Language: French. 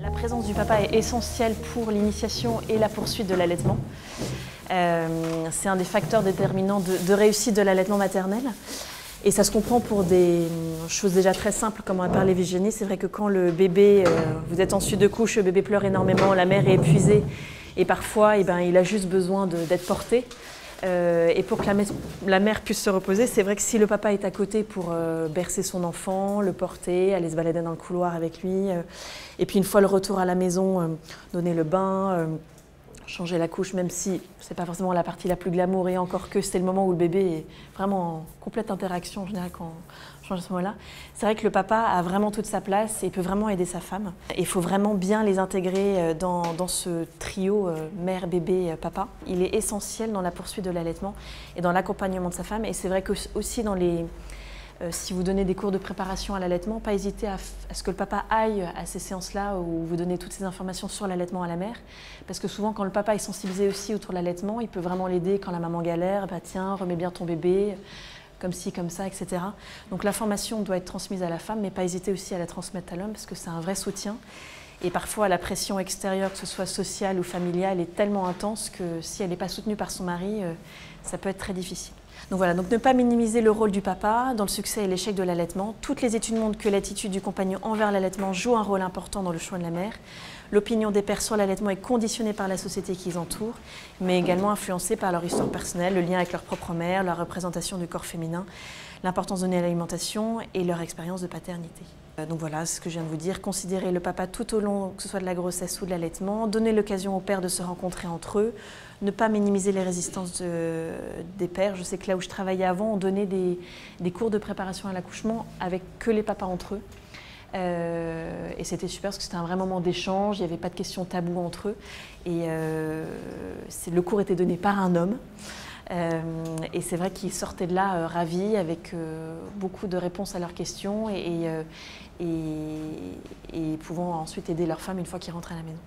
La présence du papa est essentielle pour l'initiation et la poursuite de l'allaitement. C'est un des facteurs déterminants de réussite de l'allaitement maternel. Et ça se comprend pour des choses déjà très simples, comme on a parlé Virginie. C'est vrai que quand le bébé, vous êtes en suite de couche, le bébé pleure énormément, la mère est épuisée et parfois il a juste besoin d'être porté. Et pour que la mère puisse se reposer, c'est vrai que si le papa est à côté pour bercer son enfant, le porter, aller se balader dans le couloir avec lui, et puis une fois le retour à la maison, donner le bain, changer la couche, même si c'est pas forcément la partie la plus glamour, et encore que c'est le moment où le bébé est vraiment en complète interaction en général quand on change à ce moment-là. C'est vrai que le papa a vraiment toute sa place et peut vraiment aider sa femme. Il faut vraiment bien les intégrer dans ce trio mère, bébé, papa. Il est essentiel dans la poursuite de l'allaitement et dans l'accompagnement de sa femme. Et c'est vrai que aussi dans si vous donnez des cours de préparation à l'allaitement, pas hésiter à ce que le papa aille à ces séances-là où vous donnez toutes ces informations sur l'allaitement à la mère. Parce que souvent, quand le papa est sensibilisé aussi autour de l'allaitement, il peut vraiment l'aider quand la maman galère. Bah, tiens, remets bien ton bébé, comme ci, comme ça, etc. Donc l'information doit être transmise à la femme, mais pas hésiter aussi à la transmettre à l'homme parce que c'est un vrai soutien. Et parfois, la pression extérieure, que ce soit sociale ou familiale, est tellement intense que si elle n'est pas soutenue par son mari, ça peut être très difficile. Donc voilà, donc ne pas minimiser le rôle du papa dans le succès et l'échec de l'allaitement. Toutes les études montrent que l'attitude du compagnon envers l'allaitement joue un rôle important dans le choix de la mère. L'opinion des pères sur l'allaitement est conditionnée par la société qui les entoure, mais également influencée par leur histoire personnelle, le lien avec leur propre mère, leur représentation du corps féminin, l'importance donnée à l'alimentation et leur expérience de paternité. Donc voilà, c'est ce que je viens de vous dire. Considérer le papa tout au long, que ce soit de la grossesse ou de l'allaitement, donner l'occasion aux pères de se rencontrer entre eux, ne pas minimiser les résistances des pères. Je sais que là où je travaillais avant, on donnait des cours de préparation à l'accouchement avec que les papas entre eux. Et c'était super parce que c'était un vrai moment d'échange, il n'y avait pas de questions taboues entre eux. Et le cours était donné par un homme. Et c'est vrai qu'ils sortaient de là ravis, avec beaucoup de réponses à leurs questions et pouvant ensuite aider leur femme une fois qu'ils rentraient à la maison.